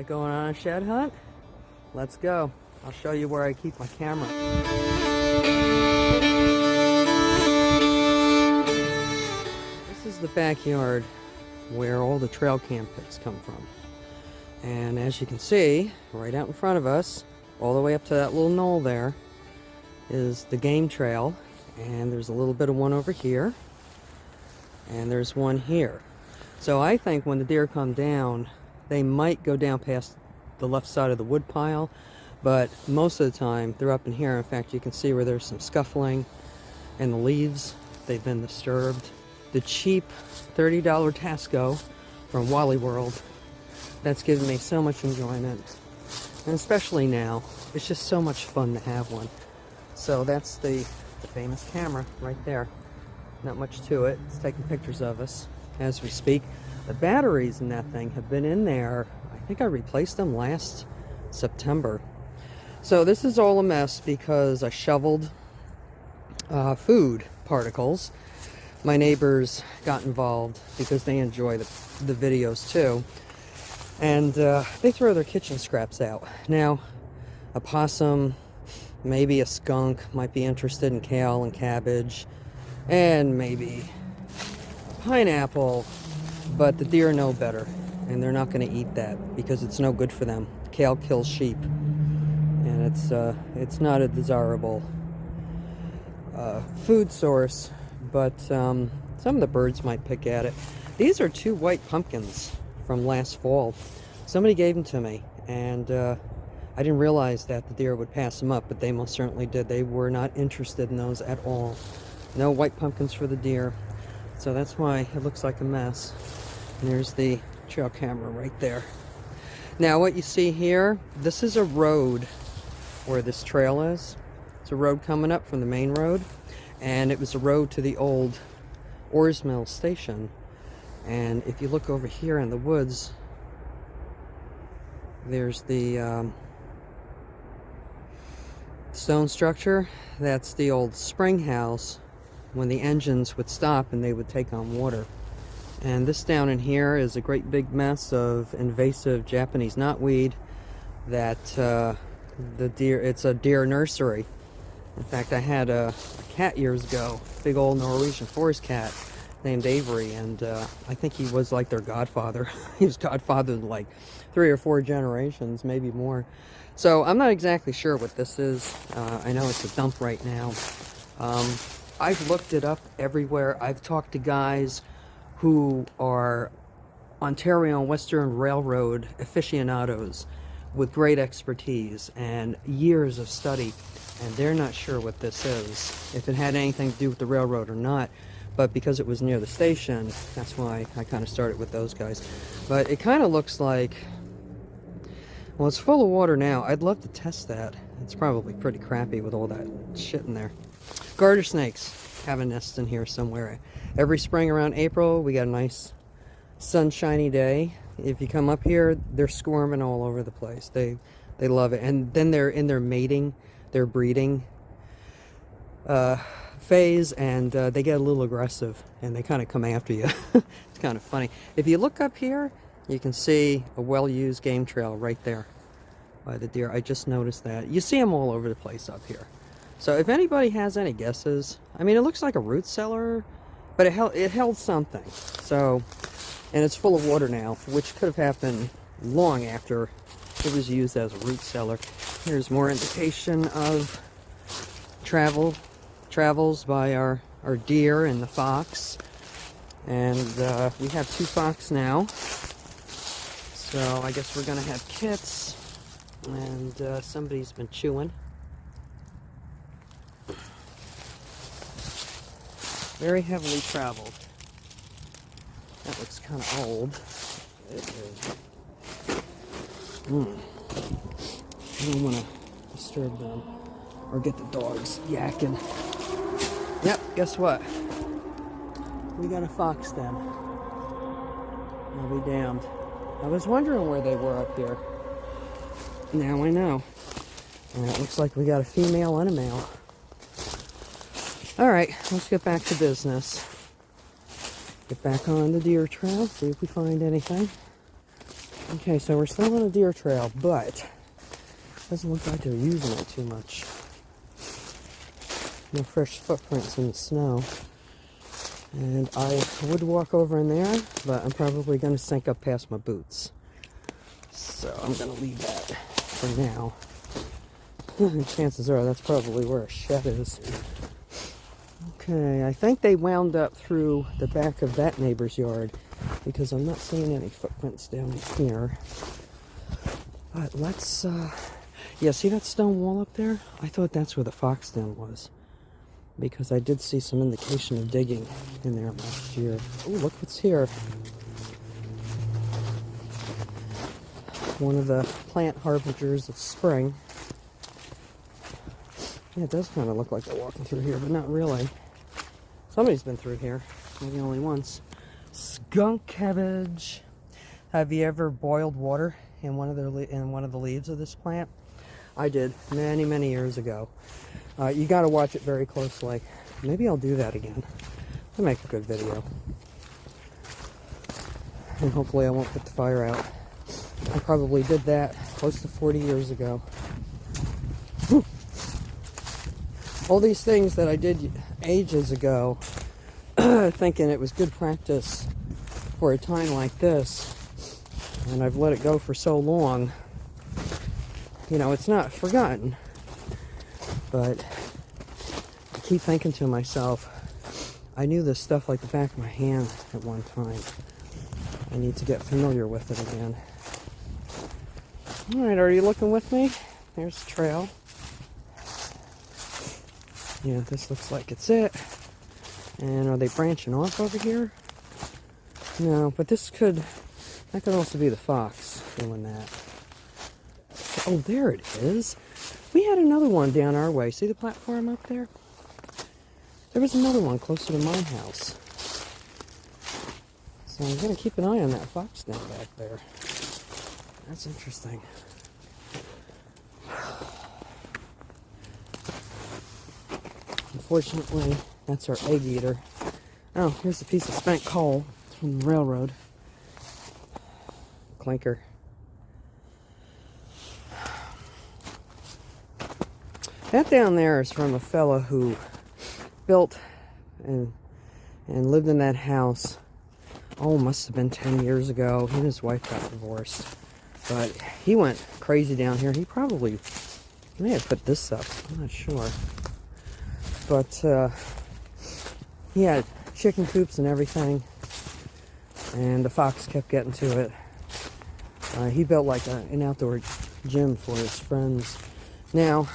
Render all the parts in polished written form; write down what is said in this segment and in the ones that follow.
Going on a shed hunt? Let's go. I'll show you where I keep my camera. This is the backyard where all the trail cam pics come from. And as you can see, right out in front of us, all the way up to that little knoll there, is the game trail. And there's a little bit of one over here. And there's one here. So I think when the deer come down, they might go down past the left side of the wood pile, but most of the time they're up in here. In fact, you can see where there's some scuffling and the leaves, they've been disturbed. The cheap $30 Tasco from Wally World, that's given me so much enjoyment, and especially now, it's just so much fun to have one. So that's the famous camera right there. Not much to it. It's taking pictures of us as we speak. The batteries in that thing have been in there. I think I replaced them last September. So this is all a mess because I shoveled food particles. My neighbors got involved because they enjoy the videos too. And they throw their kitchen scraps out. Now, a possum, maybe a skunk might be interested in kale and cabbage, and maybe pineapple, but the deer know better, and they're not going to eat that because it's no good for them. Kale kills sheep, and it's not a desirable food source, but some of the birds might pick at it. These are 2 white pumpkins from last fall. Somebody gave them to me, and I didn't realize that the deer would pass them up, but they most certainly did. They were not interested in those at all. No white pumpkins for the deer. So that's why it looks like a mess. And there's the trail camera right there. Now what you see here, this is a road where this trail is. It's a road coming up from the main road. And it was a road to the old Ores Mill station. And if you look over here in the woods, there's the stone structure. That's the old spring house when the engines would stop and they would take on water. And this down in here is a great big mess of invasive Japanese knotweed that it's a deer nursery. In fact, I had a cat years ago, big old Norwegian forest cat named Avery, and I think he was like their godfather. He was godfathered like 3 or 4 generations, maybe more. So I'm not exactly sure what this is. I know it's a dump right now. I've looked it up everywhere. I've talked to guys who are Ontario and Western Railroad aficionados with great expertise and years of study, and they're not sure what this is, if it had anything to do with the railroad or not. But because it was near the station, that's why I kind of started with those guys. But it kind of looks like, well, it's full of water now. I'd love to test that. It's probably pretty crappy with all that shit in there. Garter snakes have a nest in here somewhere. Every spring around April, we got a nice sunshiny day. If you come up here, they're squirming all over the place. They love it. And then they're in their mating, their breeding phase, and they get a little aggressive, and they kind of come after you. It's kind of funny. If you look up here, you can see a well-used game trail right there by the deer. I just noticed that. You see them all over the place up here. So if anybody has any guesses, I mean, it looks like a root cellar, but it held something. So, and it's full of water now, which could have happened long after it was used as a root cellar. Here's more indication of travels by our deer and the fox. And we have 2 fox now. So I guess we're gonna have kits, and somebody's been chewing. Very heavily traveled. That looks kind of old. It is. I don't want to disturb them or get the dogs yakking. Yep, guess what? We got a fox then. I'll be damned. I was wondering where they were up here. Now I know. And it looks like we got a female and a male. Alright, let's get back to business. Get back on the deer trail, see if we find anything. Okay, so we're still on a deer trail, but it doesn't look like they're using it too much. No fresh footprints in the snow. And I would walk over in there, but I'm probably going to sink up past my boots. So I'm going to leave that for now. Chances are that's probably where a shed is. Okay, I think they wound up through the back of that neighbor's yard because I'm not seeing any footprints down here. But let's, yeah, see that stone wall up there? I thought that's where the fox den was because I did see some indication of digging in there last year. Oh, look what's here. One of the plant harbingers of spring. Yeah, it does kind of look like they're walking through here, but not really. Somebody's been through here, maybe only once. Skunk cabbage. Have you ever boiled water in one of the leaves of this plant? I did many, many years ago. You got to watch it very closely. Maybe I'll do that again. I'll make a good video, and hopefully I won't put the fire out. I probably did that close to 40 years ago. Whew. All these things that I did ages ago, thinking it was good practice for a time like this, and I've let it go for so long, you know, it's not forgotten, but I keep thinking to myself, I knew this stuff like the back of my hand at one time. I need to get familiar with it again. Alright, are you looking with me? There's the trail. Yeah, this looks like it's it. And are they branching off over here? No, but that could also be the fox doing that. Oh, there it is. We had another one down our way. See the platform up there? There was another one closer to my house. So I'm going to keep an eye on that fox down back there. That's interesting. Unfortunately, that's our egg eater. Oh, here's a piece of spent coal from the railroad. Clinker. That down there is from a fella who built and lived in that house. Oh, must have been 10 years ago. He and his wife got divorced. But he went crazy down here. He may have put this up. I'm not sure. But he had chicken coops and everything. And the fox kept getting to it. He built like an outdoor gym for his friends. Now,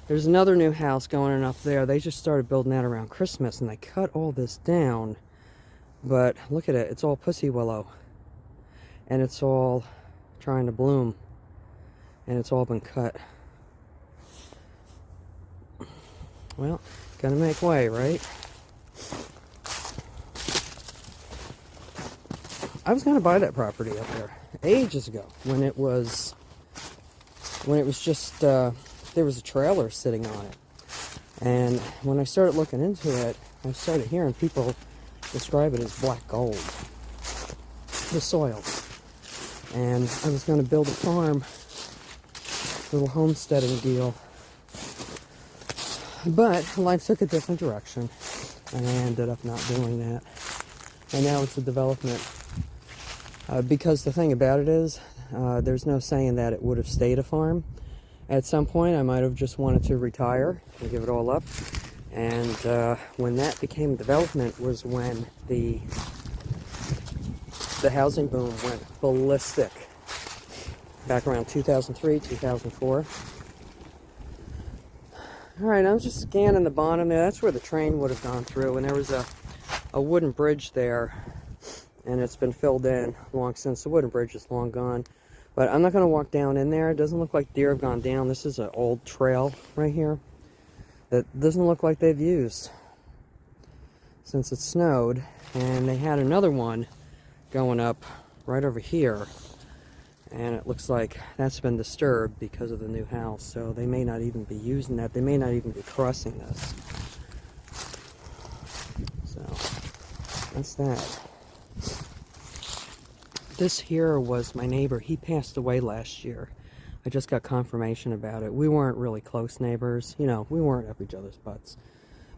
there's another new house going in up there. They just started building that around Christmas, and they cut all this down. But look at it. It's all pussy willow. And it's all trying to bloom. And it's all been cut. Well, gotta make way, right? I was gonna buy that property up there ages ago when it was just there was a trailer sitting on it. And when I started looking into it, I started hearing people describe it as black gold, the soil. And I was going to build a farm, little homesteading deal. But life took a different direction, and I ended up not doing that. And now it's a development. Because the thing about it is, there's no saying that it would have stayed a farm. At some point, I might have just wanted to retire and give it all up. And when that became development was when the housing boom went ballistic. Back around 2003, 2004. Alright, I'm just scanning the bottom there. That's where the train would have gone through. And there was a wooden bridge there. And it's been filled in long since. The wooden bridge is long gone. But I'm not going to walk down in there. It doesn't look like deer have gone down. This is an old trail right here that doesn't look like they've used since it snowed. And they had another one going up right over here. And it looks like that's been disturbed because of the new house. So they may not even be using that. They may not even be crossing this. So that's that. This here was my neighbor. He passed away last year. I just got confirmation about it. We weren't really close neighbors. You know, we weren't up each other's butts.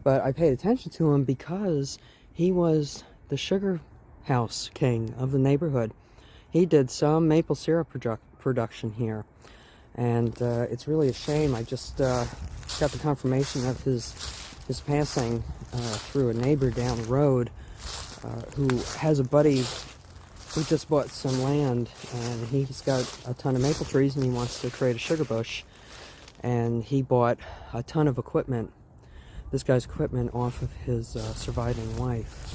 But I paid attention to him because he was the sugar house king of the neighborhood. He did some maple syrup production here. And it's really a shame. I just got the confirmation of his passing through a neighbor down the road who has a buddy who just bought some land, and he's got a ton of maple trees and he wants to create a sugar bush, and he bought a ton of equipment, this guy's equipment, off of his surviving wife.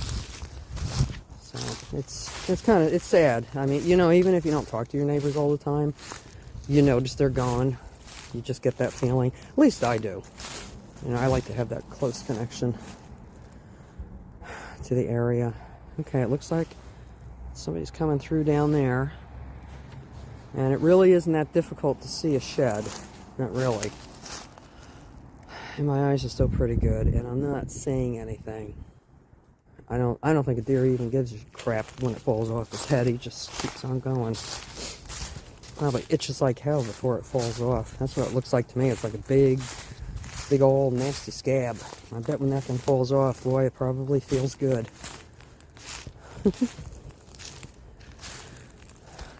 So it's sad. I mean, you know, even if you don't talk to your neighbors all the time, you notice they're gone. You just get that feeling. At least I do. You know, I like to have that close connection to the area. Okay, it looks like somebody's coming through down there. And it really isn't that difficult to see a shed. Not really. And my eyes are still pretty good, and I'm not seeing anything. I don't think a deer even gives a crap when it falls off his head. He just keeps on going. Probably itches like hell before it falls off. That's what it looks like to me. It's like a big old nasty scab. I bet when that thing falls off, boy, it probably feels good.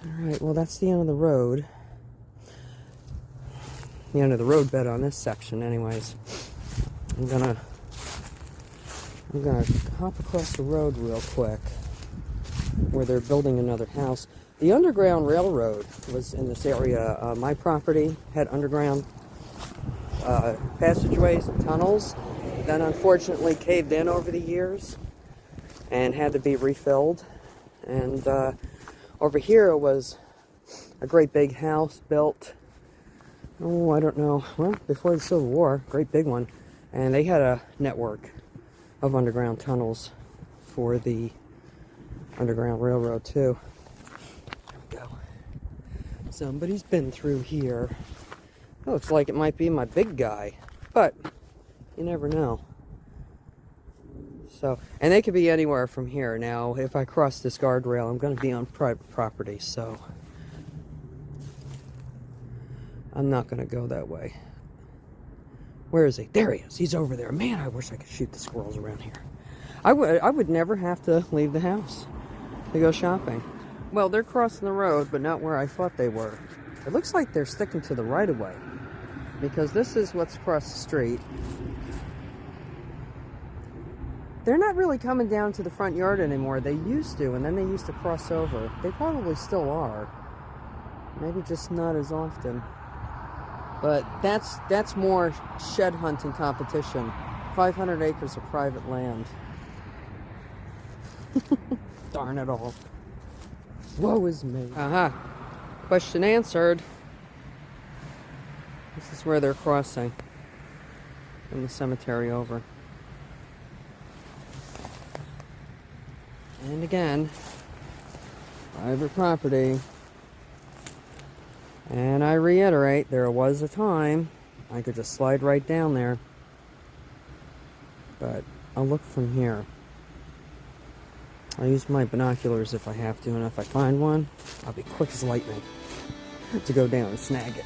Alright, well, that's the end of the road. The end of the road bed on this section, anyways. I'm gonna hop across the road real quick where they're building another house. The Underground Railroad was in this area. My property had underground passageways and tunnels. Then unfortunately caved in over the years and had to be refilled. And over here was a great big house built, oh, I don't know, well, before the Civil War, great big one. And they had a network of underground tunnels for the Underground Railroad too. There we go. Somebody's been through here. It looks like it might be my big guy, but you never know. So, and they could be anywhere from here. Now, if I cross this guardrail, I'm going to be on private property, so I'm not going to go that way. Where is he? There he is. He's over there. Man, I wish I could shoot the squirrels around here. I would never have to leave the house to go shopping. Well, they're crossing the road, but not where I thought they were. It looks like they're sticking to the right-of-way, because this is what's across the street. They're not really coming down to the front yard anymore. They used to, and then they used to cross over. They probably still are. Maybe just not as often. But that's more shed hunting competition. 500 acres of private land. Darn it all. Woe is me. Aha. Question answered. This is where they're crossing. From the cemetery over. And again, private property. And I reiterate, there was a time I could just slide right down there. But I'll look from here. I'll use my binoculars if I have to, and if I find one, I'll be quick as lightning to go down and snag it.